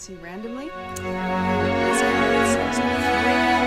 frequency randomly. This card says 3.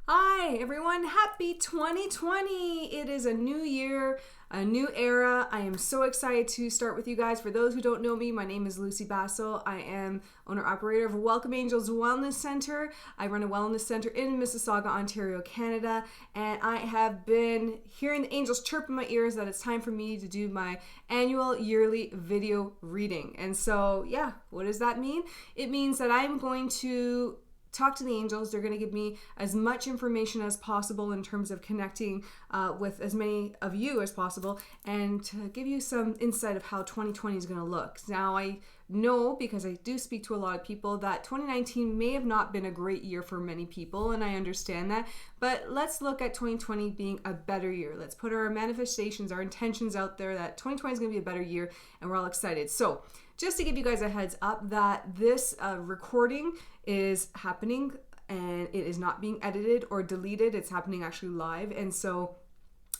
Hi everyone, happy 2020! It is a new year, a new era. I am so excited to start with you guys. For those who don't know me, my name is Usui Basso. I am owner-operator of Welcome Angels Wellness Center. I run a wellness center in Mississauga, Ontario, Canada, and I have been hearing the angels chirp in my ears that it's time for me to do my annual yearly video reading. And so, yeah, what does that mean? It means that I'm going to talk to the angels. They're going to give me as much information as possible in terms of connecting with as many of you as possible, and to give you some insight of how 2020 is going to look. Now, I know, because I do speak to a lot of people, that 2019 may have not been a great year for many people, and I understand that, but let's look at 2020 being a better year. Let's put our manifestations, our intentions out there that 2020 is going to be a better year, and we're all excited. So just to give you guys a heads up that this recording is happening and it is not being edited or deleted. It's happening actually live. And so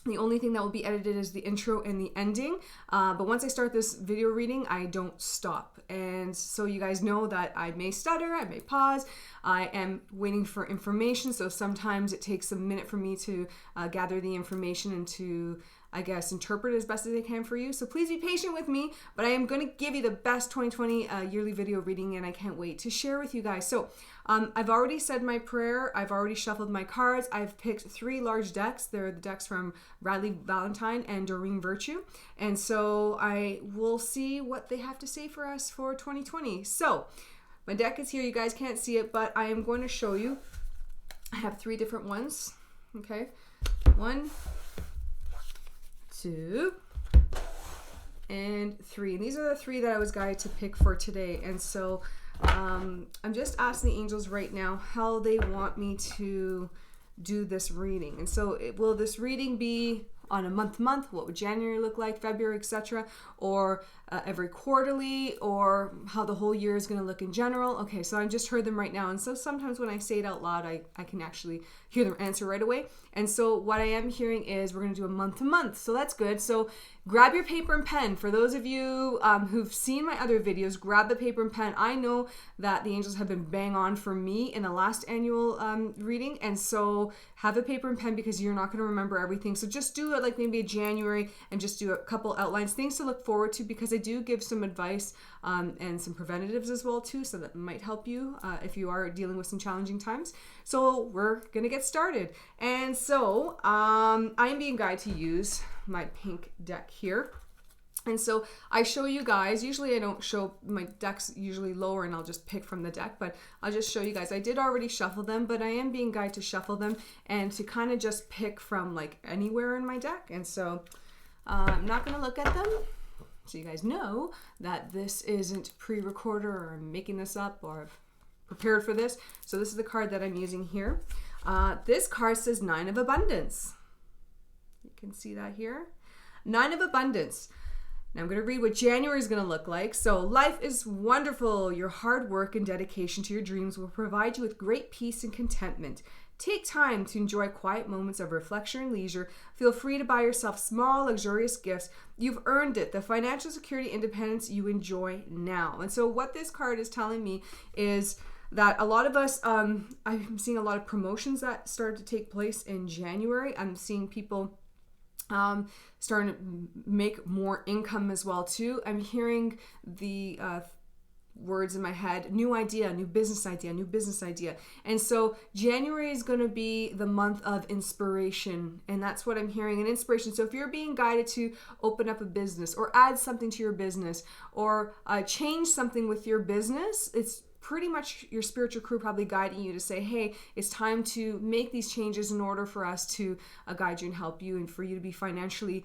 the only thing that will be edited is the intro and the ending. But once I start this video reading, I don't stop. And so you guys know that I may stutter, I may pause. I am waiting for information. So sometimes it takes a minute for me to gather the information and to, I guess, interpret it as best as I can for you. So please be patient with me, but I am going to give you the best 2020 yearly video reading, and I can't wait to share with you guys. So I've already said my prayer. I've already shuffled my cards. I've picked 3 large decks. They're the decks from Radley Valentine and Doreen Virtue. And so I will see what they have to say for us for 2020. So my deck is here. You guys can't see it, but I am going to show you. I have 3 different ones. Okay. 1, 2, and 3. And these are the 3 that I was guided to pick for today. And so I'm just asking the angels right now how they want me to do this reading. And so will this reading be on a month? What would January look like, February, etc., or every quarterly, or how the whole year is going to look in general? Okay, so I just heard them right now, and so sometimes when I say it out loud, I can actually hear them answer right away. And so what I am hearing is we're going to do a month to month, so that's good. So grab your paper and pen. For those of you who've seen my other videos, grab the paper and pen. I know that the angels have been bang on for me in the last annual reading, and so have a paper and pen because you're not going to remember everything. So just do it like maybe a January and just do a couple outlines, things to look forward to, because I do give some advice and some preventatives as well too, so that might help you if you are dealing with some challenging times. So we're going to get started. And so I'm being guided to use my pink deck here. And so I show you guys, usually I don't show my decks usually lower and I'll just pick from the deck, but I'll just show you guys. I did already shuffle them, but I am being guided to shuffle them and to kind of just pick from like anywhere in my deck. And so I'm not going to look at them, so you guys know that this isn't pre-recorded or I'm making this up or I've prepared for this. So this is the card that I'm using here. This card says 9 of Abundance. You can see that here. 9 of Abundance. Now I'm going to read what January is going to look like. So life is wonderful. Your hard work and dedication to your dreams will provide you with great peace and contentment. Take time to enjoy quiet moments of reflection and leisure. Feel free to buy yourself small, luxurious gifts. You've earned it. The financial security independence you enjoy now. And so what this card is telling me is that a lot of us, I'm seeing a lot of promotions that started to take place in January. I'm seeing people starting to make more income as well too. I'm hearing the words in my head: new idea, new business idea, new business idea. And so January is going to be the month of inspiration, and that's what I'm hearing, an inspiration. So if you're being guided to open up a business or add something to your business or change something with your business, it's pretty much your spiritual crew probably guiding you to say, hey, it's time to make these changes in order for us to guide you and help you and for you to be financially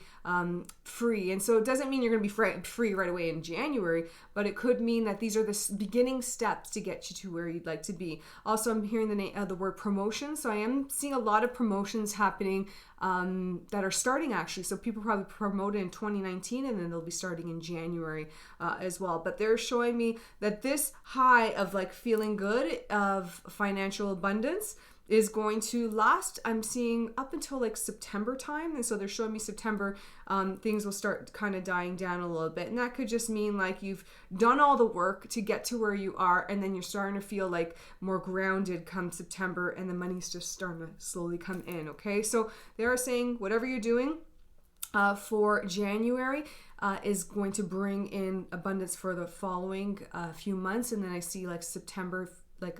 free. And so it doesn't mean you're going to be free right away in January, but it could mean that these are the beginning steps to get you to where you'd like to be. Also, I'm hearing the word promotion. So I am seeing a lot of promotions happening that are starting actually. So people probably promoted in 2019 and then they'll be starting in January as well. But they're showing me that this high of like feeling good, of financial abundance, is going to last, I'm seeing, up until like September time. And so they're showing me September, things will start kind of dying down a little bit. And that could just mean like you've done all the work to get to where you are, and then you're starting to feel like more grounded come September, and the money's just starting to slowly come in. Okay, so they are saying whatever you're doing for January is going to bring in abundance for the following few months. And then I see like September, like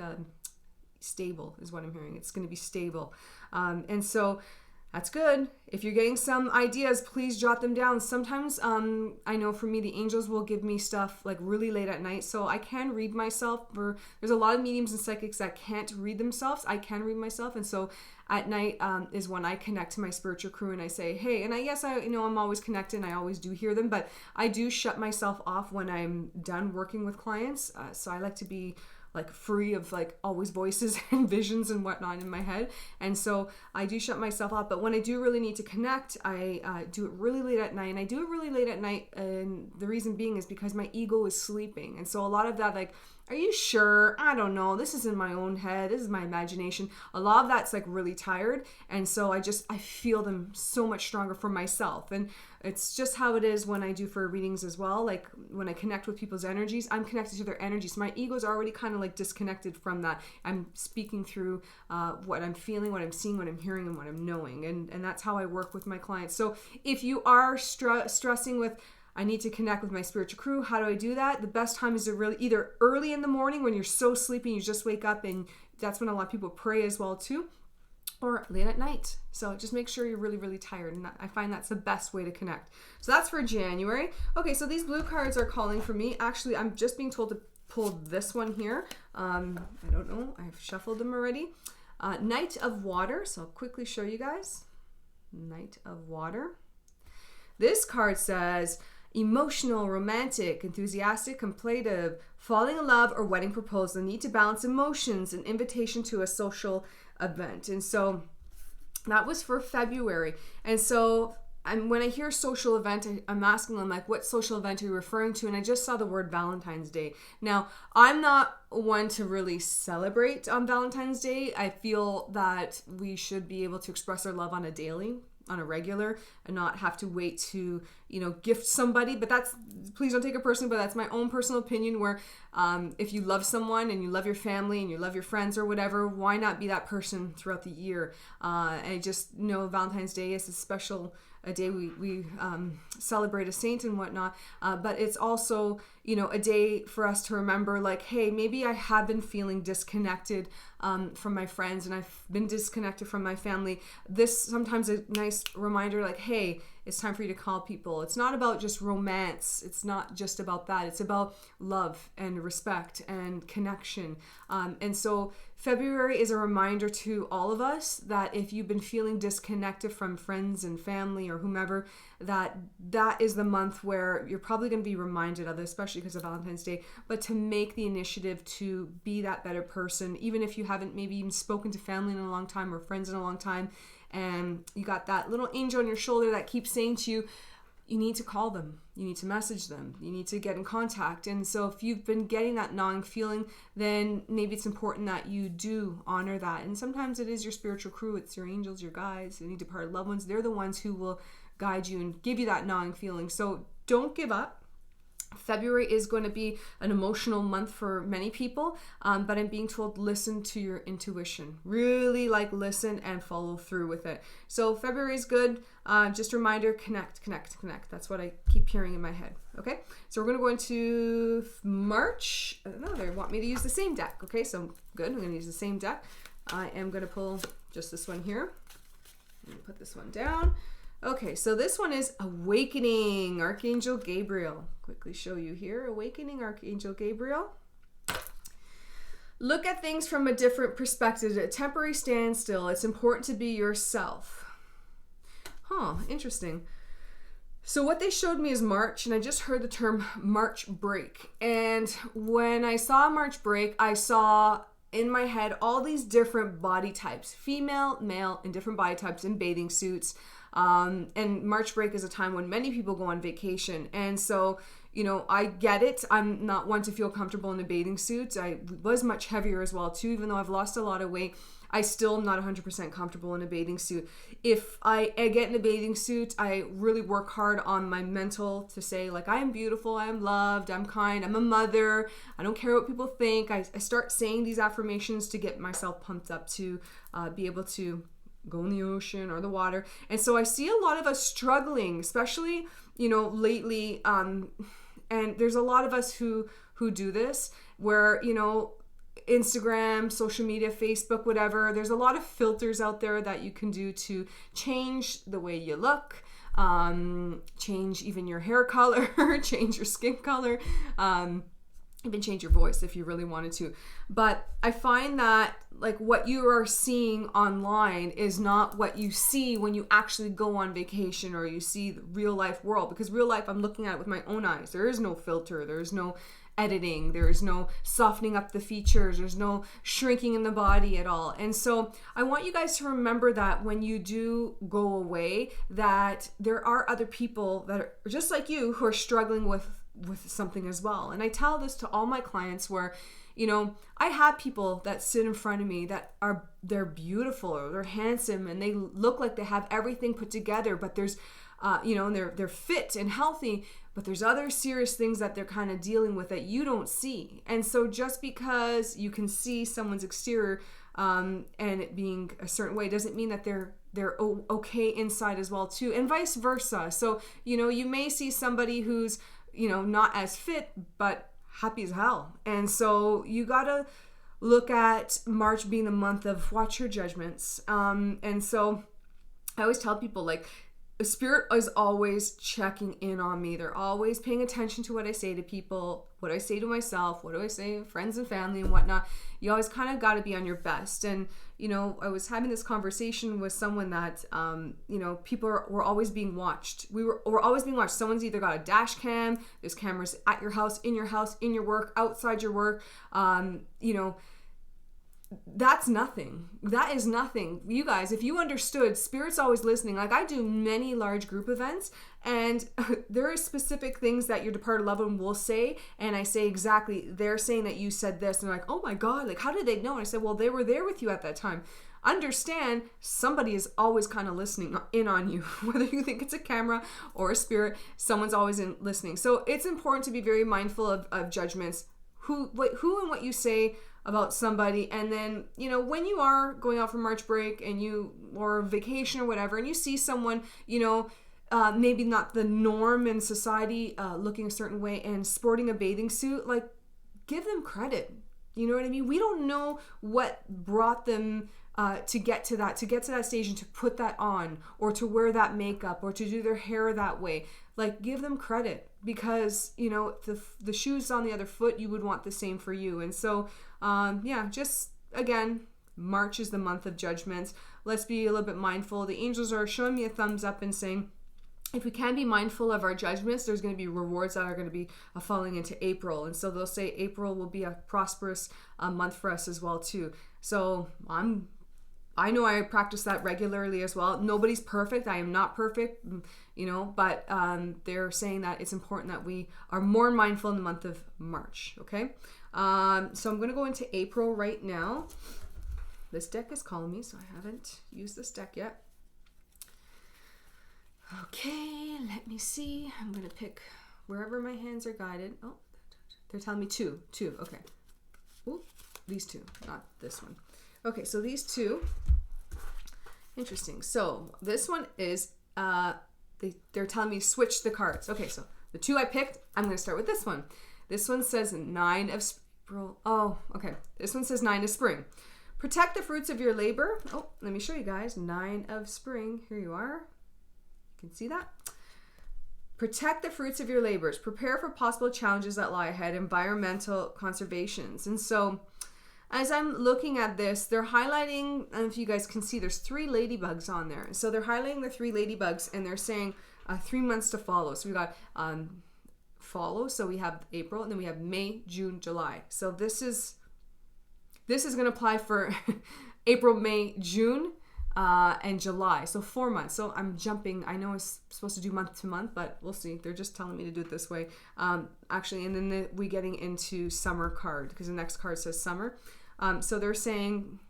stable is what I'm hearing. It's going to be stable. And so that's good. If you're getting some ideas, please jot them down. Sometimes I know for me, the angels will give me stuff like really late at night, so I can read myself. There's a lot of mediums and psychics that can't read themselves. I can read myself, and so at night is when I connect to my spiritual crew and I say, hey, and I'm always connected and I always do hear them, but I do shut myself off when I'm done working with clients. So I like to be like free of like always voices and visions and whatnot in my head. And so I do shut myself off. But when I do really need to connect, I do it really late at night. And I do it really late at night. And the reason being is because my ego is sleeping. And so a lot of that, like, are you sure? I don't know. This is in my own head. This is my imagination. A lot of that's like really tired. And so I feel them so much stronger for myself. And it's just how it is when I do for readings as well. Like when I connect with people's energies, I'm connected to their energies. My ego's already kind of like disconnected from that. I'm speaking through what I'm feeling, what I'm seeing, what I'm hearing, and what I'm knowing. And that's how I work with my clients. So if you are stressing with, I need to connect with my spiritual crew, how do I do that? The best time is to really either early in the morning when you're so sleepy, you just wake up, and that's when a lot of people pray as well too, or late at night. So just make sure you're really, really tired. And I find that's the best way to connect. So that's for January. Okay, so these blue cards are calling for me. Actually, I'm just being told to pull this one here. I don't know. I've shuffled them already. Knight of Water. So I'll quickly show you guys. Knight of Water. This card says emotional, romantic, enthusiastic, contemplative, falling in love, or wedding proposal. Need to balance emotions, an invitation to a social event. And so that was for February. And so when I hear social event, I'm asking them like, what social event are you referring to? And I just saw the word Valentine's Day. Now, I'm not one to really celebrate on Valentine's Day. I feel that we should be able to express our love on a regular, and not have to wait to, gift somebody. But please don't take it personally, but that's my own personal opinion, where if you love someone and you love your family and you love your friends or whatever, why not be that person throughout the year? I just know Valentine's Day is a day we celebrate a saint and whatnot, but it's also a day for us to remember, like, hey, maybe I have been feeling disconnected from my friends, and I've been disconnected from my family. This sometimes a nice reminder, like, hey, it's time for you to call people. It's not about just romance. It's not just about that. It's about love and respect and connection. And so February is a reminder to all of us that if you've been feeling disconnected from friends and family or whomever, that is the month where you're probably going to be reminded of it, especially because of Valentine's Day, but to make the initiative to be that better person, even if you haven't maybe even spoken to family in a long time or friends in a long time, and you got that little angel on your shoulder that keeps saying to you, you need to call them, you need to message them, you need to get in contact. And so if you've been getting that gnawing feeling, then maybe it's important that you do honor that. And sometimes it is your spiritual crew, it's your angels, your guides, any departed loved ones. They're the ones who will guide you and give you that gnawing feeling. So don't give up. February is going to be an emotional month for many people, but I'm being told listen to your intuition. Really listen and follow through with it. So February is good. Just a reminder, connect. That's what I keep hearing in my head. Okay, so we're going to go into March. No, they want me to use the same deck. Okay, so good. I'm going to use the same deck. I am going to pull just this one here. I'm going to put this one down. Okay, so this one is Awakening, Archangel Gabriel. Quickly show you here, Awakening, Archangel Gabriel. Look at things from a different perspective. A temporary standstill. It's important to be yourself. Interesting. So what they showed me is March, and I just heard the term March break. And when I saw March break, I saw in my head all these different body types, female, male, and different body types in bathing suits. And March break is a time when many people go on vacation. And so, I get it. I'm not one to feel comfortable in a bathing suit. I was much heavier as well too, even though I've lost a lot of weight. I still am not 100% comfortable in a bathing suit. If I get in a bathing suit, I really work hard on my mental to say I am beautiful, I am loved, I'm kind, I'm a mother, I don't care what people think. I start saying these affirmations to get myself pumped up to be able to go in the ocean or the water. And so I see a lot of us struggling, especially, lately. And there's a lot of us who do this where, Instagram, social media, Facebook, whatever, there's a lot of filters out there that you can do to change the way you look, change even your hair color, change your skin color, even change your voice if you really wanted to. But I find that what you are seeing online is not what you see when you actually go on vacation or you see the real life world, because real life, I'm looking at it with my own eyes. There is no filter. There is no editing. There is no softening up the features. There's no shrinking in the body at all. And so I want you guys to remember that when you do go away, that there are other people that are just like you who are struggling with something as well. And I tell this to all my clients where, I have people that sit in front of me that they're beautiful or they're handsome and they look like they have everything put together, but there's, and they're fit and healthy, but there's other serious things that they're kind of dealing with that you don't see. And so just because you can see someone's exterior and it being a certain way doesn't mean that they're okay inside as well too, and vice versa. So, you may see somebody who's, not as fit, but happy as hell. And so you gotta look at March being the month of watch your judgments. And so I always tell people the spirit is always checking in on me. They're always paying attention to what I say to people, what I say to myself, what do I say to friends and family and whatnot. You always kind of got to be on your best. And, I was having this conversation with someone that, people were always being watched. We're always being watched. Someone's either got a dash cam, there's cameras at your house, in your work, outside your work, that's nothing. That is nothing. You guys, if you understood, Spirit's always listening. I do many large group events, and there are specific things that your departed loved one will say, and I say exactly, they're saying that you said this, and they're like, oh my God, how did they know? And I said, well, they were there with you at that time. Understand, somebody is always kind of listening in on you, whether you think it's a camera or a spirit, someone's always listening. So it's important to be very mindful of judgments, who and what you say about somebody. And then, when you are going out for March break or vacation or whatever, and you see someone, maybe not the norm in society, looking a certain way and sporting a bathing suit, give them credit. You know what I mean? We don't know what brought them to get to that stage and to put that on, or to wear that makeup, or to do their hair that way. Give them credit, because the shoes on the other foot, you would want the same for you. And so just again, March is the month of judgments. Let's be a little bit mindful. The angels are showing me a thumbs up and saying, if we can be mindful of our judgments, there's going to be rewards that are going to be falling into April. And so they'll say April will be a prosperous month for us as well too. So I know I practice that regularly as well. Nobody's perfect. I am not perfect, but they're saying that it's important that we are more mindful in the month of March, okay? So I'm going to go into April right now. This deck is calling me, so I haven't used this deck yet. Okay, let me see. I'm going to pick wherever my hands are guided. Oh, they're telling me two. Okay. Ooh, these two, not this one. Okay, so these two. Interesting. So this one is, they're telling me switch the cards. Okay, so the two I picked, I'm going to start with this one. This one says 9 of April. Oh, okay. This one says 9 of Spring. Protect the fruits of your labor. Oh, let me show you guys. 9 of Spring. Here you are. You can see that. Protect the fruits of your labors. Prepare for possible challenges that lie ahead. Environmental conservations. And so as I'm looking at this, they're highlighting, and if you guys can see, there's 3 ladybugs on there. So they're highlighting the 3 ladybugs, and they're saying 3 months to follow. So we got follow. So we have April, and then we have May, June, July. So this is going to apply for April, May, June, and July. So 4 months. So I'm jumping. I know it's supposed to do month to month, but we'll see. They're just telling me to do it this way. Actually, and then we getting into summer card, because the next card says summer. So they're saying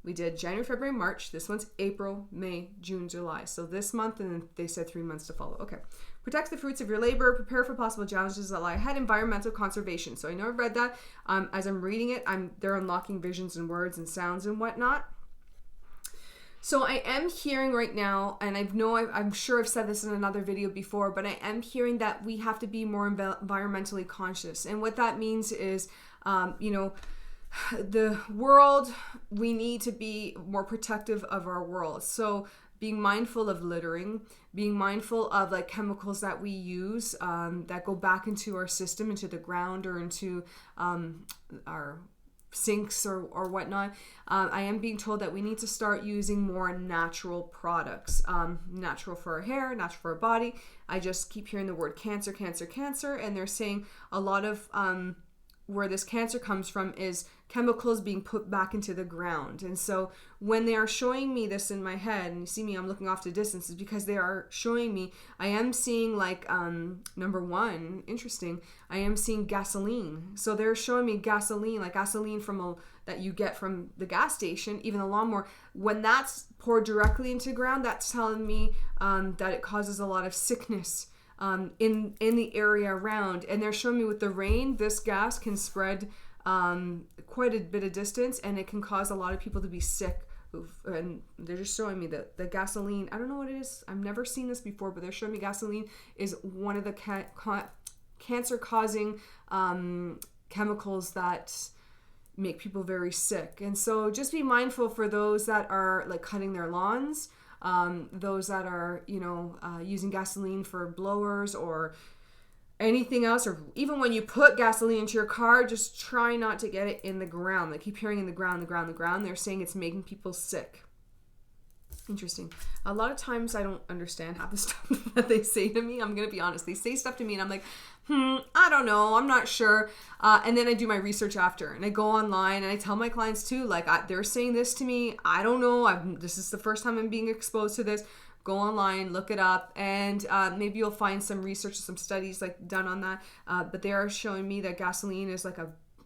we did January, February, March. This one's April, May, June, July. So this month, and then they said 3 months to follow. Okay. Protect the fruits of your labor. Prepare for possible challenges that lie ahead. Environmental conservation. So I know I've read that. As I'm reading it, they're unlocking visions and words and sounds and whatnot. So I am hearing right now, and I'm sure I've said this in another video before, but I am hearing that we have to be more environmentally conscious. And what that means is, the world, we need to be more protective of our world. So being mindful of littering, being mindful of like chemicals that we use that go back into our system, into the ground, or into our sinks or whatnot. I am being told that we need to start using more natural products, natural for our hair, natural for our body. I just keep hearing the word cancer, and they're saying a lot of where this cancer comes from is chemicals being put back into the ground. And so when they are showing me this in my head, and you see me, I'm looking off to distance, is because they are showing me, I am seeing like, number one, interesting, I am seeing gasoline. So they're showing me gasoline, like gasoline that you get from the gas station, even the lawnmower. When that's poured directly into the ground, that's telling me that it causes a lot of sickness in the area around. And they're showing me with the rain, this gas can spread quite a bit of distance, and it can cause a lot of people to be sick. And they're just showing me that the gasoline, I don't know what it is, I've never seen this before, but they're showing me gasoline is one of the cancer causing chemicals that make people very sick. And so just be mindful for those that are like cutting their lawns, those that are using gasoline for blowers or anything else, or even when you put gasoline into your car, just try not to get it in the ground. They keep hearing in the ground. They're saying it's making people sick. Interesting. A lot of times I don't understand half the stuff that they say to me. I'm going to be honest. They say stuff to me and I'm like, I don't know. I'm not sure. And then I do my research after, and I go online and I tell my clients too, like they're saying this to me. I don't know. This is the first time I'm being exposed to this. Go online, look it up, and maybe you'll find some research, some studies like done on that. But they are showing me that gasoline is like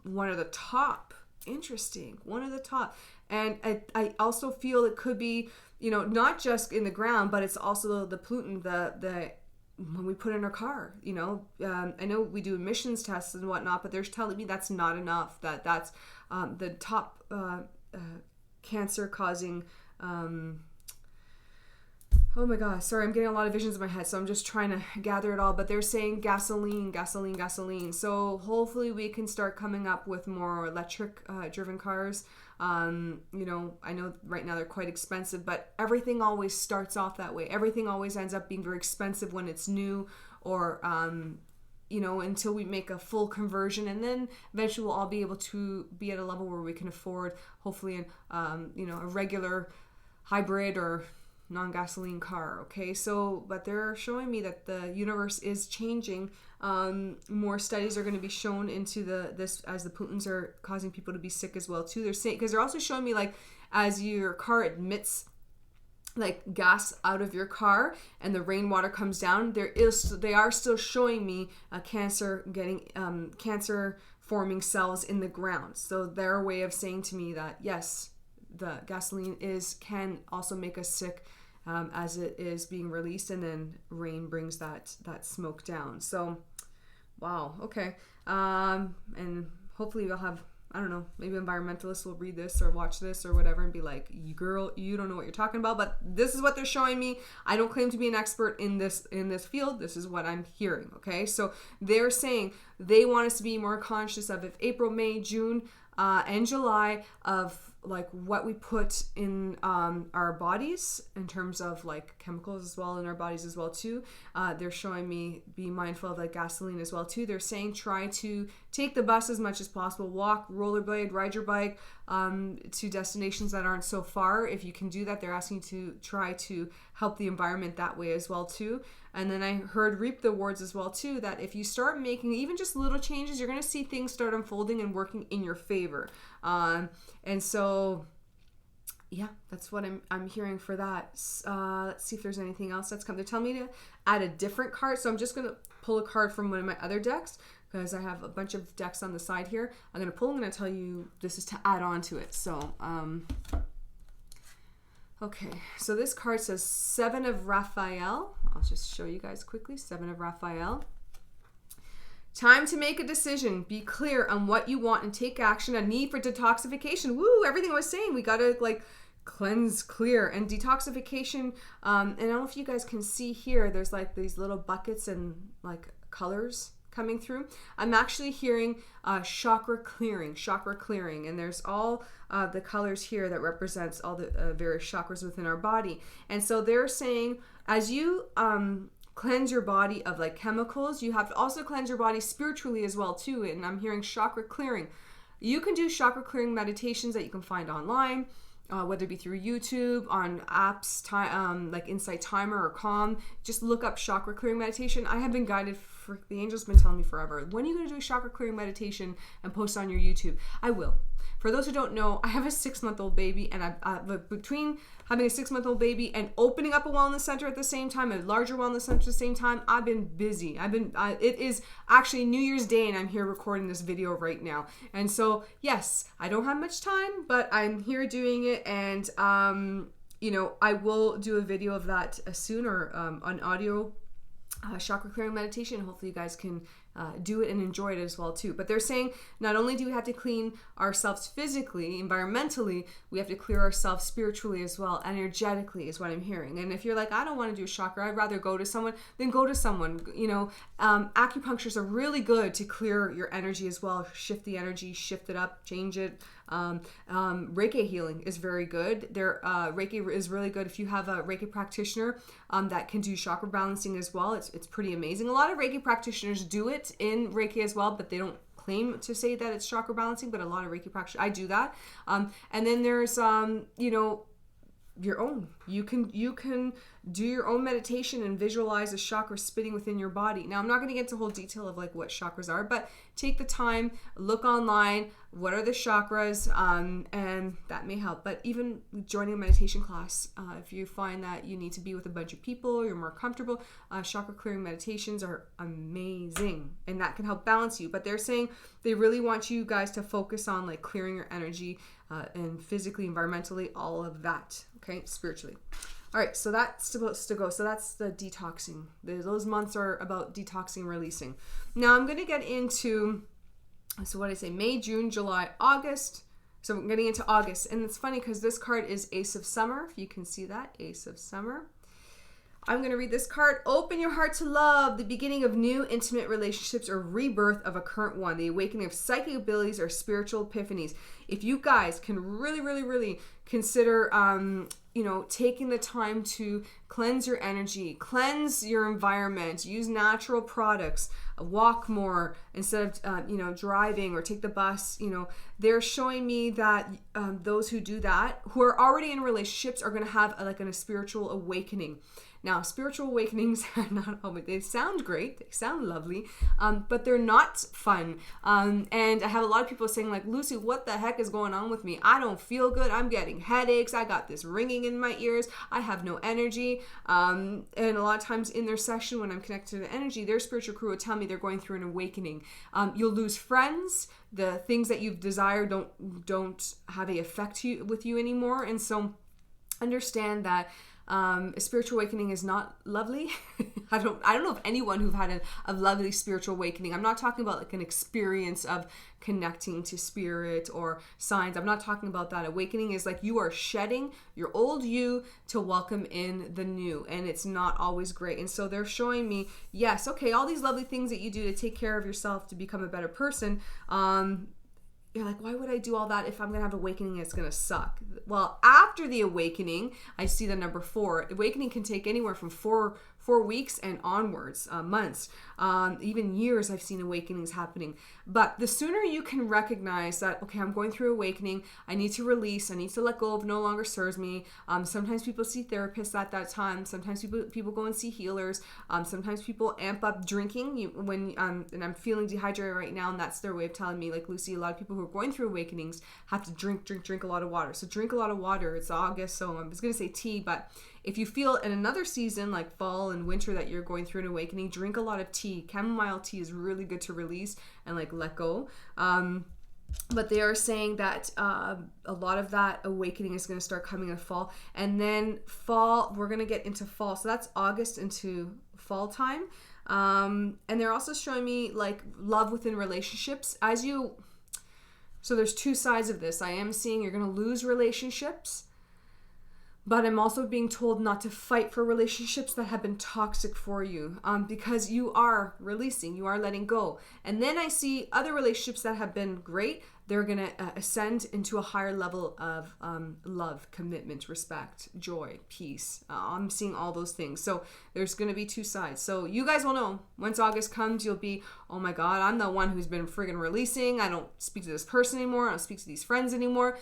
one of the top. Interesting, one of the top. And I also feel it could be, not just in the ground, but it's also the pollutant, the when we put in our car. I know we do emissions tests and whatnot, but they're telling me that's not enough. That's the top cancer causing. Oh my gosh, sorry, I'm getting a lot of visions in my head, so I'm just trying to gather it all. But they're saying gasoline. So hopefully we can start coming up with more electric driven cars. I know right now they're quite expensive, but everything always starts off that way. Everything always ends up being very expensive when it's new, or until we make a full conversion, and then eventually we'll all be able to be at a level where we can afford, hopefully, a regular hybrid or non-gasoline car. Okay, so but they're showing me that the universe is changing. More studies are going to be shown into this as the pollutants are causing people to be sick as well too. They're saying, because they're also showing me like as your car emits like gas out of your car and the rainwater comes down, they are still showing me cancer forming cells in the ground. So their way of saying to me that yes, the gasoline can also make us sick as it is being released, and then rain brings that smoke down. So Wow. Okay. And hopefully we'll have, I don't know, maybe environmentalists will read this or watch this or whatever and be like, you girl, you don't know what you're talking about, but this is what they're showing me. I don't claim to be an expert in this field. This is what I'm hearing. Okay. So they're saying they want us to be more conscious of, if April, May, June, and July, of like what we put in our bodies in terms of like chemicals as well in our bodies as well too. They're showing me be mindful of like gasoline as well too. They're saying try to take the bus as much as possible, walk, rollerblade, ride your bike to destinations that aren't so far. If you can do that, they're asking you to try to help the environment that way as well too. And then I heard reap the rewards as well too, that if you start making even just little changes, you're going to see things start unfolding and working in your favor. And so, yeah, that's what I'm hearing for that. Let's see if there's anything else that's come. They're telling me to add a different card. So I'm just going to pull a card from one of my other decks because I have a bunch of decks on the side here. I'm going to tell you this is to add on to it. So, okay, so this card says Seven of Raphael. I'll just show you guys quickly. Seven of Raphael. Time to make a decision. Be clear on what you want and take action. A need for detoxification. Woo, everything I was saying. We got to like cleanse, clear, and detoxification. And I don't know if you guys can see here, there's like these little buckets and like colors coming through. I'm actually hearing chakra clearing. And there's all the colors here that represents all the various chakras within our body. And so they're saying as you cleanse your body of like chemicals, you have to also cleanse your body spiritually as well too. And I'm hearing chakra clearing. You can do chakra clearing meditations that you can find online, whether it be through YouTube, on apps, like Insight Timer or Calm. Just look up chakra clearing meditation. I have been guided for, the angel's been telling me forever, when are you going to do a chakra clearing meditation and post on your YouTube? I will. For those who don't know, I have a 6-month-old baby, and between having a 6-month-old baby and opening up a wellness center at the same time, a larger wellness center at the same time, I've been busy. It is actually New Year's Day, and I'm here recording this video right now. And so, yes, I don't have much time, but I'm here doing it, and you know, I will do a video of that soon, or an audio chakra clearing meditation. Hopefully you guys can do it and enjoy it as well too. But they're saying not only do we have to clean ourselves physically, environmentally, we have to clear ourselves spiritually as well, energetically is what I'm hearing. And if you're like, I don't want to do a chakra, I'd rather go to someone, then go to someone. You know, acupunctures are really good to clear your energy as well, shift the energy, shift it up, change it. Reiki healing is very good. Reiki is really good if you have a Reiki practitioner that can do chakra balancing as well. It's pretty amazing. A lot of Reiki practitioners do it in Reiki as well, but they don't claim to say that it's chakra balancing, but a lot of Reiki practitioners, I do that. And then there's you know, your own. You can do your own meditation and visualize a chakra spinning within your body. Now, I'm not going to get into whole detail of like what chakras are, but take the time, look online, what are the chakras, and that may help. But even joining a meditation class, if you find that you need to be with a bunch of people, you're more comfortable, chakra clearing meditations are amazing, and that can help balance you. But they're saying they really want you guys to focus on like clearing your energy, and physically, environmentally, all of that, okay, spiritually. All right, so that's supposed to go. So that's the detoxing. Those months are about detoxing, releasing. Now I'm going to get into, so what did I say, May, June, July, August. So I'm getting into August. And it's funny because this card is Ace of Summer. If you can see that, Ace of Summer. I'm going to read this card. Open your heart to love, the beginning of new intimate relationships or rebirth of a current one, the awakening of psychic abilities or spiritual epiphanies. If you guys can really, really, really consider, you know, taking the time to cleanse your energy, cleanse your environment, use natural products, walk more instead of, you know, driving or take the bus, you know, they're showing me that those who do that, who are already in relationships, are going to have a spiritual awakening. Now, spiritual awakenings are not always, they sound great, they sound lovely, but they're not fun. And I have a lot of people saying like, Lucy, what the heck is going on with me? I don't feel good. I'm getting headaches. I got this ringing in my ears. I have no energy. And a lot of times in their session, when I'm connected to the energy, their spiritual crew will tell me they're going through an awakening. You'll lose friends. The things that you've desired don't have a effect with you anymore. And so understand that A spiritual awakening is not lovely. I don't know of anyone who've had a lovely spiritual awakening. I'm not talking about like an experience of connecting to spirit or signs. I'm not talking about that. Awakening is like you are shedding your old you to welcome in the new, and it's not always great. And so they're showing me, yes, okay, all these lovely things that you do to take care of yourself to become a better person. You're like, why would I do all that if I'm going to have awakening and it's going to suck? Well, after the awakening, I see the number 4. Awakening can take anywhere from 4 weeks and onwards, months, even years. I've seen awakenings happening. But the sooner you can recognize that, okay, I'm going through awakening, I need to release, I need to let go of no longer serves me. Sometimes people see therapists at that time. Sometimes people go and see healers. Sometimes people amp up drinking and I'm feeling dehydrated right now, and that's their way of telling me, like, Lucy, a lot of people who are going through awakenings have to drink a lot of water. So drink a lot of water. It's August, so I was going to say tea, but if you feel in another season like fall and winter that you're going through an awakening, drink a lot of tea. Chamomile tea is really good to release and like let go. But they are saying that a lot of that awakening is going to start coming in fall. And then fall, we're going to get into fall. So that's August into fall time. And they're also showing me like love within relationships. So there's 2 sides of this. I am seeing you're going to lose relationships. But I'm also being told not to fight for relationships that have been toxic for you, because you are releasing, you are letting go. And then I see other relationships that have been great. They're going to ascend into a higher level of love, commitment, respect, joy, peace. I'm seeing all those things. So there's going to be 2 sides. So you guys will know once August comes, you'll be, oh my God, I'm the one who's been friggin' releasing. I don't speak to this person anymore. I don't speak to these friends anymore.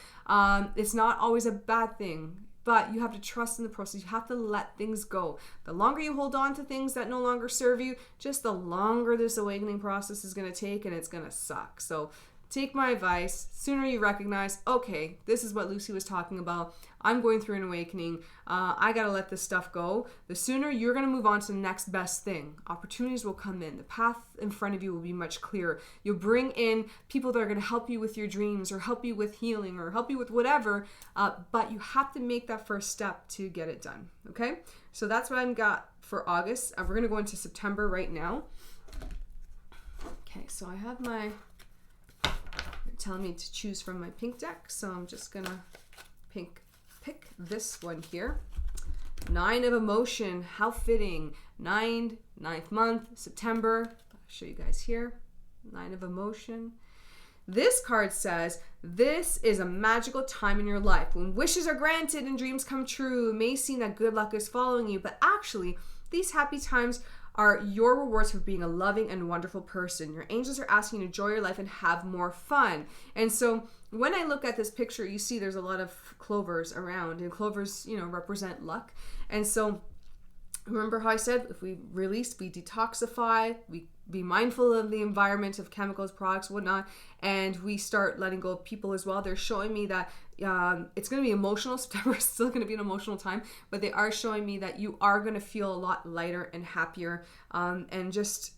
It's not always a bad thing. But you have to trust in the process. You have to let things go. The longer you hold on to things that no longer serve you, just the longer this awakening process is going to take, and it's going to suck. So take my advice. Sooner you recognize, okay, this is what Lucy was talking about. I'm going through an awakening. I got to let this stuff go. The sooner you're going to move on to the next best thing. Opportunities will come in. The path in front of you will be much clearer. You'll bring in people that are going to help you with your dreams or help you with healing or help you with whatever. But you have to make that first step to get it done. Okay? So that's what I've got for August. We're going to go into September right now. Okay, so I have telling me to choose from my pink deck, so I'm just gonna pick this one here. 9 of Emotion. How fitting. 9th month, September. I'll show you guys here. 9 of Emotion. This card says, this is a magical time in your life when wishes are granted and dreams come true. It may seem that good luck is following you, but actually these happy times are your rewards for being a loving and wonderful person. Your angels are asking you to enjoy your life and have more fun. And so when I look at this picture, you see there's a lot of clovers around, and clovers, represent luck. And so remember how I said, if we release, we detoxify, we be mindful of the environment, of chemicals, products, whatnot, and we start letting go of people as well. They're showing me that it's going to be emotional. September is still going to be an emotional time, but they are showing me that you are going to feel a lot lighter and happier, and just,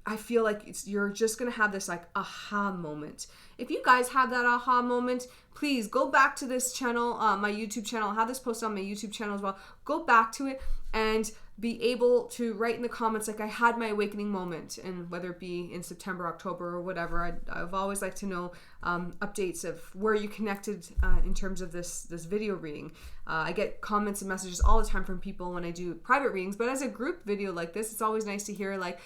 I feel like you're just going to have this like aha moment. If you guys have that aha moment, please go back to this channel, my YouTube channel. I'll have this posted on my YouTube channel as well. Go back to it and be able to write in the comments like, I had my awakening moment, and whether it be in September, October, or whatever. I've always liked to know updates of where you connected in terms of this video reading. I get comments and messages all the time from people when I do private readings, but as a group video like this, it's always nice to hear like,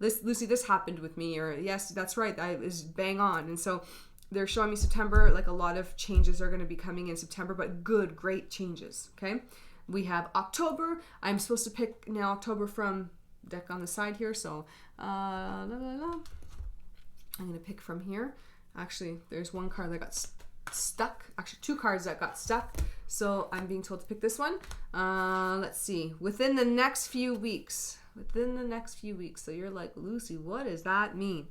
Lucy, this happened with me, or yes, that's right, I was bang on. And so they're showing me September, like a lot of changes are going to be coming in September, but good, great changes. Okay. We have October. I'm supposed to pick now October from deck on the side here. So I'm going to pick from here. Actually, there's one card that got stuck. Actually, 2 cards that got stuck. So I'm being told to pick this one. Let's see. Within the next few weeks. So you're like, Lucy, what does that mean?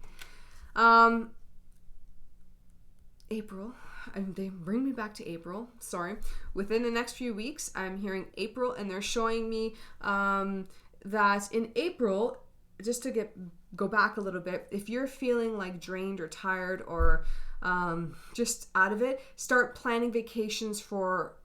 April. And they bring me back to April. Sorry. Within the next few weeks, I'm hearing April, and they're showing me that in April, just to go back a little bit, if you're feeling like drained or tired or just out of it, start planning vacations for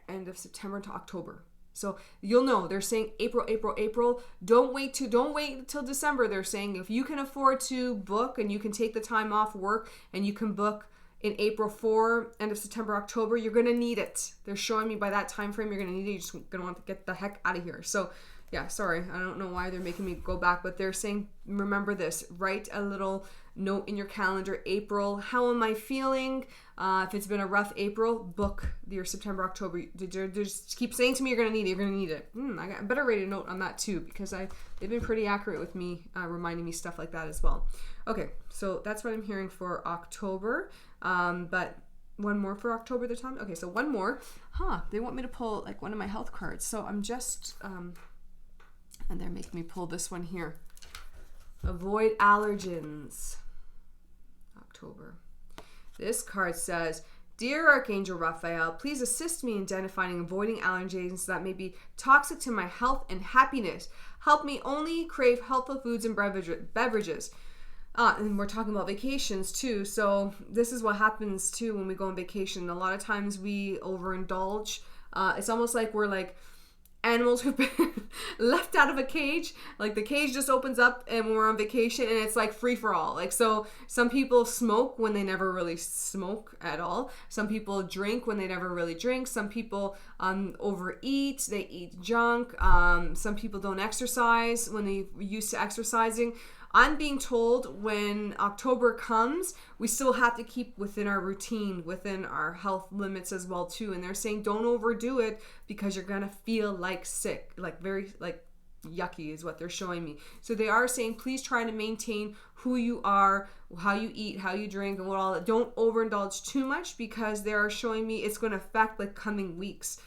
end of September to October. So you'll know they're saying April. Don't wait until December. They're saying if you can afford to book and you can take the time off work and you can book in April for end of September, October, you're going to need it. They're showing me by that time frame, you're going to need it. You're just going to want to get the heck out of here. So yeah, sorry. I don't know why they're making me go back, but they're saying, remember this, write a little note in your calendar, April. How am I feeling? If it's been a rough April, book your September, October. They just keep saying to me, you're going to need it. You're going to need it. I better write a note on that too, because they've been pretty accurate with me, reminding me stuff like that as well. Okay, so that's what I'm hearing for October. But one more for October this time. Okay, so one more. They want me to pull like one of my health cards. So I'm just, and they're making me pull this one here. Avoid allergens. October. This card says, Dear Archangel Raphael, please assist me in identifying and avoiding allergens that may be toxic to my health and happiness. Help me only crave healthful foods and beverages. And we're talking about vacations too. So this is what happens too when we go on vacation. A lot of times we overindulge. It's almost like we're like animals who've been left out of a cage. Like the cage just opens up and when we're on vacation and it's like free for all. Like, so some people smoke when they never really smoke at all. Some people drink when they never really drink. Some people overeat, they eat junk. Some people don't exercise when they're used to exercising. I'm being told when October comes, we still have to keep within our routine, within our health limits as well too. And they're saying don't overdo it because you're gonna feel like sick, like very like yucky is what they're showing me. So they are saying please try to maintain who you are, how you eat, how you drink, and what all that. Don't overindulge too much because they are showing me it's going to affect like coming weeks.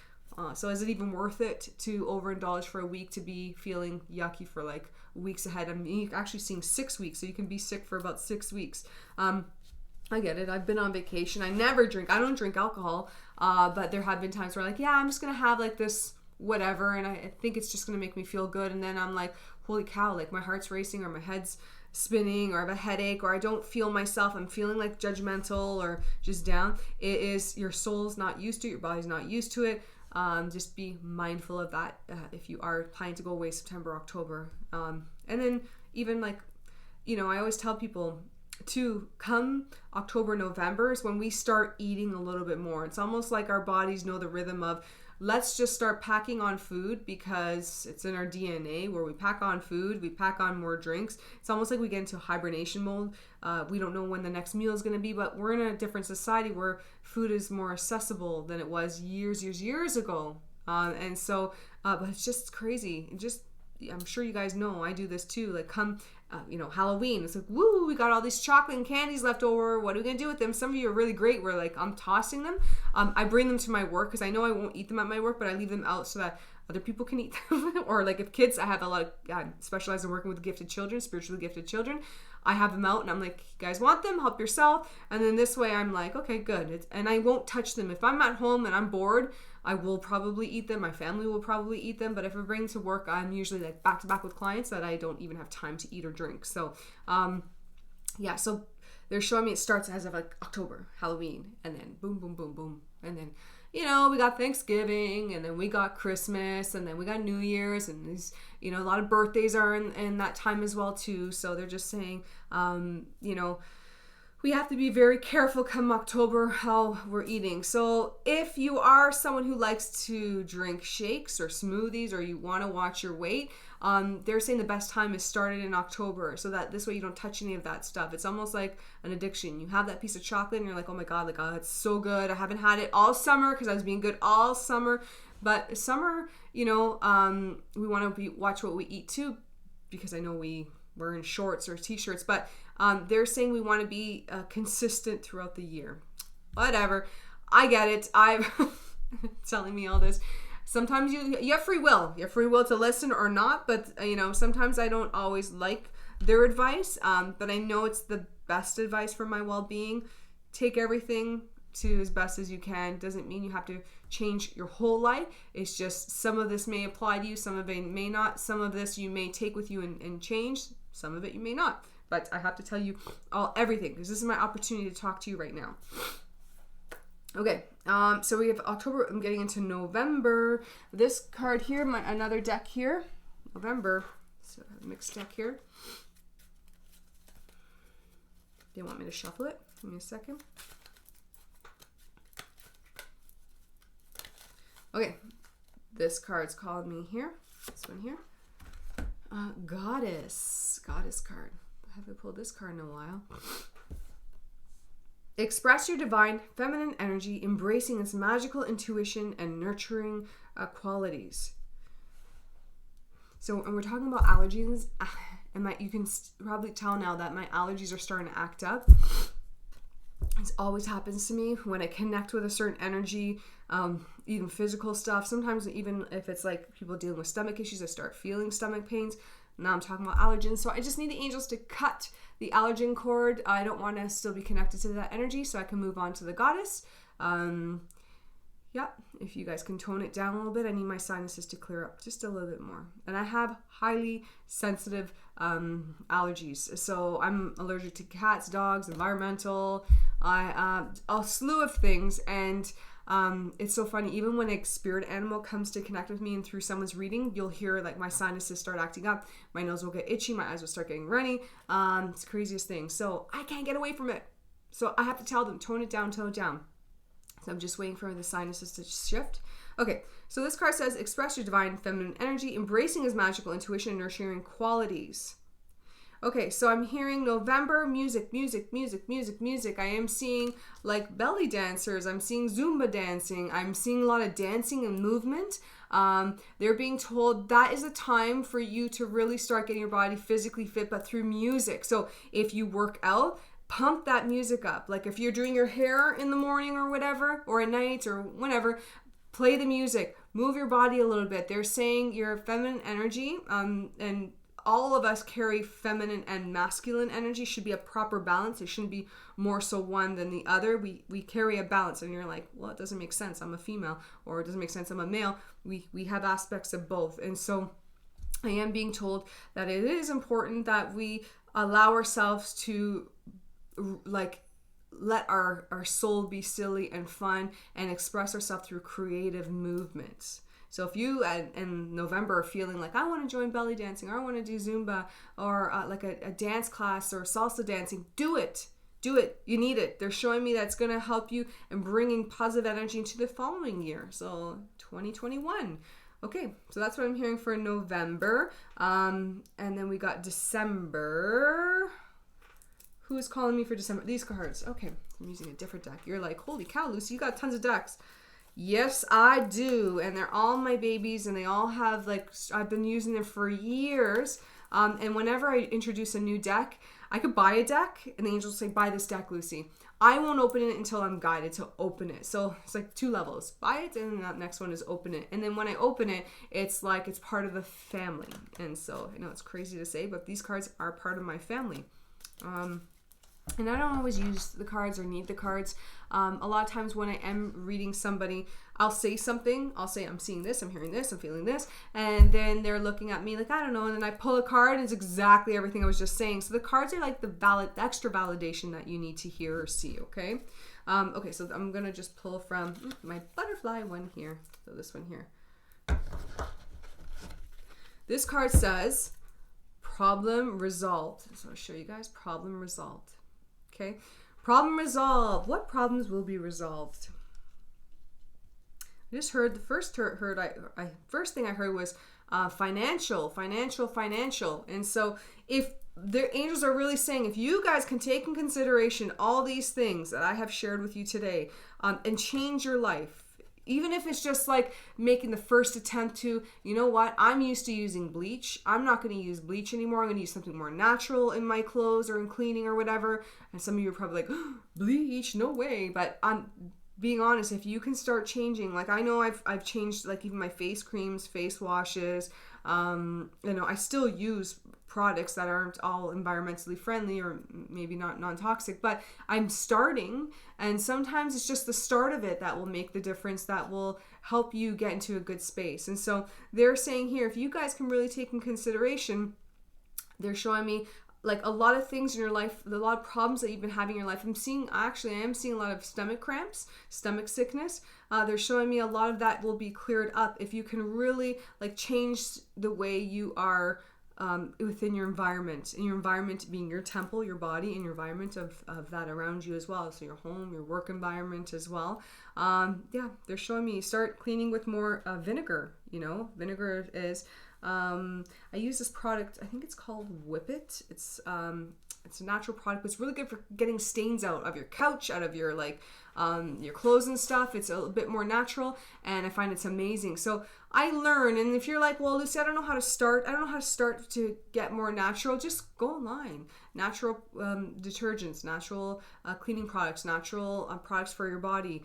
So is it even worth it to overindulge for a week to be feeling yucky for like weeks ahead? I'm actually seeing 6 weeks, so you can be sick for about 6 weeks. I get it. I've been on vacation. I never drink. I don't drink alcohol, but there have been times where like, yeah, I'm just going to have like this whatever, and I think it's just going to make me feel good. And then I'm like, holy cow, like my heart's racing or my head's spinning or I have a headache or I don't feel myself. I'm feeling like judgmental or just down. It is your soul's not used to it. Your body's not used to it. Just be mindful of that if you are planning to go away September, October. And then even like, I always tell people to come October, November is when we start eating a little bit more. It's almost like our bodies know the rhythm of let's just start packing on food because it's in our DNA where we pack on food, we pack on more drinks. It's almost like we get into hibernation mode. We don't know when the next meal is going to be, but we're in a different society where food is more accessible than it was years ago. And so, but it's just crazy. I'm sure you guys know, I do this too. Like come, Halloween, it's like, woo, we got all these chocolate and candies left over. What are we going to do with them? Some of you are really great. We're like, I'm tossing them. I bring them to my work because I know I won't eat them at my work, but I leave them out so that other people can eat them. Or like if kids, I have a lot of, I specialize in working with gifted children, spiritually gifted children. I have them out and I'm like, you guys want them? Help yourself. And then this way I'm like, okay, good. And I won't touch them. If I'm at home and I'm bored, I will probably eat them. My family will probably eat them. But if I bring to work, I'm usually like back to back with clients that I don't even have time to eat or drink. So, so they're showing me it starts as of like October, Halloween, and then boom, boom, boom, boom. And then, we got Thanksgiving, and then we got Christmas, and then we got New Year's, and these, a lot of birthdays are in that time as well too. So they're just saying, we have to be very careful come October how we're eating. So if you are someone who likes to drink shakes or smoothies or you want to watch your weight, they're saying the best time is started in October so that this way you don't touch any of that stuff. It's almost like an addiction. You have that piece of chocolate and you're like, oh my God, it's so good. I haven't had it all summer because I was being good all summer. But summer, we want to watch what we eat too, because I know we're in shorts or t-shirts, but they're saying we want to be consistent throughout the year. Whatever. I get it. I'm telling me all this. Sometimes you have free will. You have free will to listen or not, but sometimes I don't always like their advice, but I know it's the best advice for my well-being. Take everything to as best as you can. Doesn't mean you have to change your whole life. It's just some of this may apply to you, some of it may not. Some of this you may take with you and change. Some of it you may not. But I have to tell you everything because this is my opportunity to talk to you right now. Okay, so we have October. I'm getting into November. This card here, another deck here, November. So mixed deck here. Do you want me to shuffle it? Give me a second. Okay, this card's called me here. This one here. Goddess card. I haven't pulled this card in a while. Express your divine feminine energy, embracing its magical intuition and nurturing qualities. So, and we're talking about allergies, and you can probably tell now that my allergies are starting to act up. It always happens to me when I connect with a certain energy, even physical stuff. Sometimes even if it's like people dealing with stomach issues, I start feeling stomach pains. Now I'm talking about allergens. So I just need the angels to cut the allergen cord. I don't want to still be connected to that energy, so I can move on to the goddess. Yeah, if you guys can tone it down a little bit, I need my sinuses to clear up just a little bit more. And I have highly sensitive allergies. So I'm allergic to cats, dogs, environmental, a slew of things. And it's so funny, even when a spirit animal comes to connect with me and through someone's reading, you'll hear like my sinuses start acting up, my nose will get itchy, my eyes will start getting runny. It's the craziest thing. So I can't get away from it. So I have to tell them, tone it down. So I'm just waiting for the sinuses to shift. Okay, so this card says, express your divine feminine energy, embracing his magical intuition and nurturing qualities. Okay, so I'm hearing November, music. I am seeing like belly dancers. I'm seeing Zumba dancing. I'm seeing a lot of dancing and movement. They're being told that is a time for you to really start getting your body physically fit, but through music. So if you work out, pump that music up. Like if you're doing your hair in the morning or whatever, or at night or whenever, play the music, move your body a little bit. They're saying your feminine energy, and all of us carry feminine and masculine energy, should be a proper balance. It shouldn't be more so one than the other. We carry a balance, and you're like, well, it doesn't make sense, I'm a female, or it doesn't make sense, I'm a male. We have aspects of both. And so I am being told that it is important that we allow ourselves to like let our soul be silly and fun and express ourselves through creative movements. So if you in November are feeling like, I want to join belly dancing, or I want to do Zumba, or like a dance class or salsa dancing, do it. You need it. They're showing me that's going to help you and bringing positive energy into the following year. So 2021. Okay, so that's what I'm hearing for November. And then we got December. Who is calling me for December? These cards. Okay, I'm using a different deck. You're like, holy cow, Lucy, you got tons of decks. Yes, I do. And they're all my babies, and they all have, like, I've been using them for years. And whenever I introduce a new deck, I could buy a deck, and the angels say, buy this deck, Lucy. I won't open it until I'm guided to open it. So it's like 2 levels. Buy it, and then that next one is open it. And then when I open it, it's like it's part of the family. And so, I know it's crazy to say, but these cards are part of my family. And I don't always use the cards or need the cards. A lot of times when I am reading somebody, I'll say something. I'll say, I'm seeing this, I'm hearing this, I'm feeling this. And then they're looking at me like, I don't know. And then I pull a card and it's exactly everything I was just saying. So the cards are like the extra validation that you need to hear or see, okay? Okay, so I'm going to just pull from my butterfly one here. So this one here. This card says, problem resolved. So I'll show you guys problem resolved. Okay, problem resolved. What problems will be resolved? I just heard the first thing I heard was financial. And so if the angels are really saying, if you guys can take in consideration all these things that I have shared with you today, and change your life, even if it's just like making the first attempt to, you know what, I'm used to using bleach. I'm not going to use bleach anymore. I'm going to use something more natural in my clothes or in cleaning or whatever. And some of you are probably like, oh, bleach, no way. But I'm being honest, if you can start changing, like I know I've changed like even my face creams, face washes. You know, I still use products that aren't all environmentally friendly or maybe not non-toxic, but I'm starting, and sometimes it's just the start of it that will make the difference, that will help you get into a good space. And so they're saying here, if you guys can really take in consideration, they're showing me like a lot of things in your life, a lot of problems that you've been having in your life. I am seeing a lot of stomach cramps, stomach sickness. They're showing me a lot of that will be cleared up if you can really like change the way you are within your environment, and your environment being your temple, your body, and your environment of that around you as well. So your home, your work environment as well. They're showing me start cleaning with more vinegar. Vinegar is, I use this product, I think it's called Whip It. It's a natural product, but it's really good for getting stains out of your couch, out of your your clothes and stuff. It's a little bit more natural, and I find it's amazing. So I learn, and if you're like, well, Lucy, I don't know how to start to get more natural, just go online. Natural detergents, natural cleaning products, natural products for your body.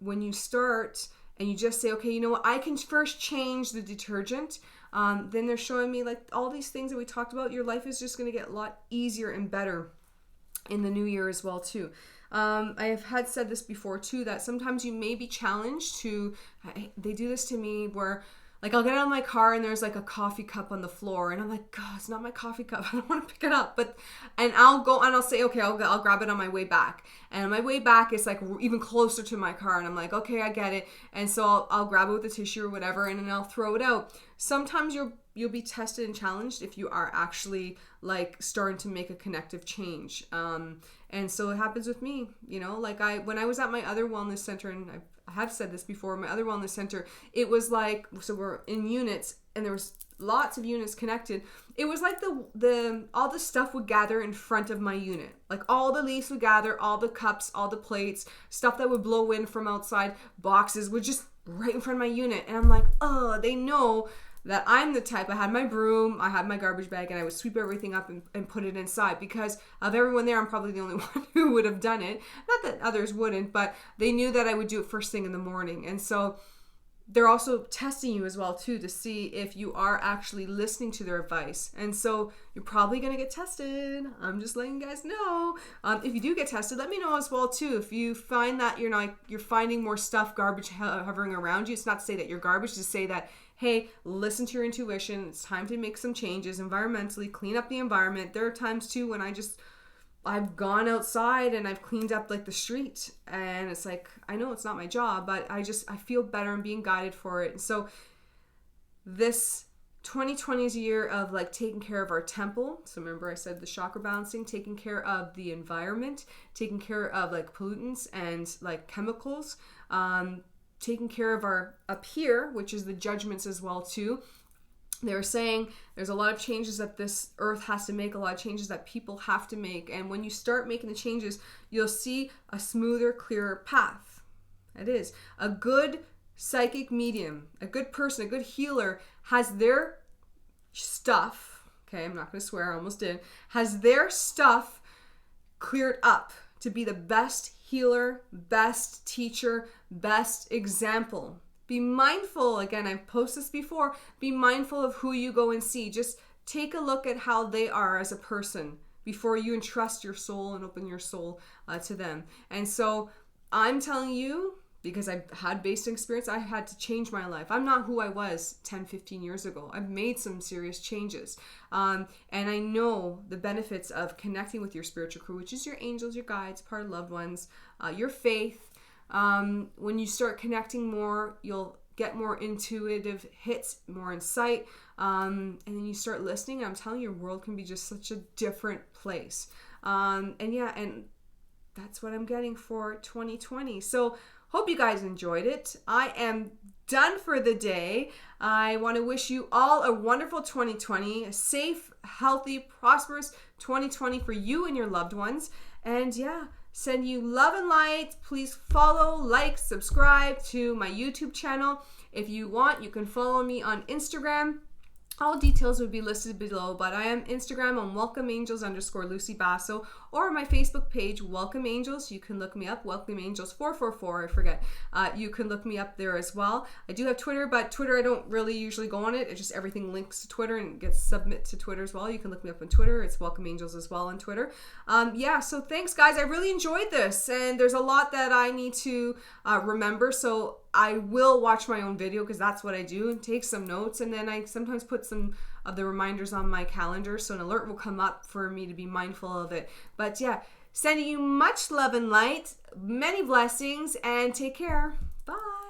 When you start and you just say, okay, you know what, I can first change the detergent, then they're showing me like all these things that we talked about. Your life is just going to get a lot easier and better in the new year as well too. I have had said this before too, that sometimes you may be challenged to, they do this to me where like I'll get out of my car and there's like a coffee cup on the floor and I'm like, God, it's not my coffee cup. I don't want to pick it up. And I'll go and I'll say, okay, I'll grab it on my way back. And on my way back, it's like even closer to my car and I'm like, okay, I get it. And so I'll grab it with the tissue or whatever and then I'll throw it out. Sometimes you'll be tested and challenged if you are actually like starting to make a connective change. And so it happens with me, like when I was at my other wellness center, and I have said this before, my other wellness center, it was like, so we're in units and there was lots of units connected. It was like all the stuff would gather in front of my unit. Like all the leaves would gather, all the cups, all the plates, stuff that would blow in from outside, boxes would just right in front of my unit. And I'm like, oh, they know that I'm the type, I had my broom, I had my garbage bag, and I would sweep everything up and put it inside. Because of everyone there, I'm probably the only one who would have done it. Not that others wouldn't, but they knew that I would do it first thing in the morning. And so they're also testing you as well too to see if you are actually listening to their advice. And so you're probably going to get tested. I'm just letting you guys know. If you do get tested, let me know as well too. If you find that you're finding more stuff, garbage hovering around you, it's not to say that you're garbage, to say that, hey, listen to your intuition. It's time to make some changes environmentally, clean up the environment. There are times too when I've gone outside and I've cleaned up like the street, and it's like, I know it's not my job, but I feel better and being guided for it. And so this 2020 is a year of like taking care of our temple. So remember I said the chakra balancing, taking care of the environment, taking care of like pollutants and like chemicals, taking care of our up here, which is the judgments as well too. They're saying there's a lot of changes that this earth has to make, a lot of changes that people have to make. And when you start making the changes, you'll see a smoother, clearer path. It is. A good psychic medium, a good person, a good healer has their stuff, okay, I'm not going to swear, I almost did, has their stuff cleared up to be the best healer, best teacher, best example. Be mindful, again, I've posted this before, be mindful of who you go and see. Just take a look at how they are as a person before you entrust your soul and open your soul to them. And so I'm telling you, because I've had basic experience, I had to change my life. I'm not who I was 10, 15 years ago. I've made some serious changes. And I know the benefits of connecting with your spiritual crew, which is your angels, your guides, part of loved ones, your faith. When you start connecting more, you'll get more intuitive hits, more insight, and then you start listening. I'm telling you, your world can be just such a different place. And that's what I'm getting for 2020. So hope you guys enjoyed it. I am done for the day. I want to wish you all a wonderful 2020, a safe, healthy, prosperous 2020 for you and your loved ones. And send you love and light. Please follow, like, subscribe to my YouTube channel. If you want, you can follow me on Instagram. All details would be listed below, but I am Instagram on WelcomeAngels_Lucy Basso, or my Facebook page, Welcome Angels. You can look me up, Welcome Angels 444, I forget. You can look me up there as well. I do have Twitter, but Twitter, I don't really usually go on it. It's just everything links to Twitter and gets submit to Twitter as well. You can look me up on Twitter. It's Welcome Angels as well on Twitter. So thanks guys. I really enjoyed this, and there's a lot that I need to remember. So I will watch my own video because that's what I do, and take some notes, and then I sometimes put some the reminders on my calendar, so an alert will come up for me to be mindful of it. But yeah, sending you much love and light, many blessings, and take care. Bye.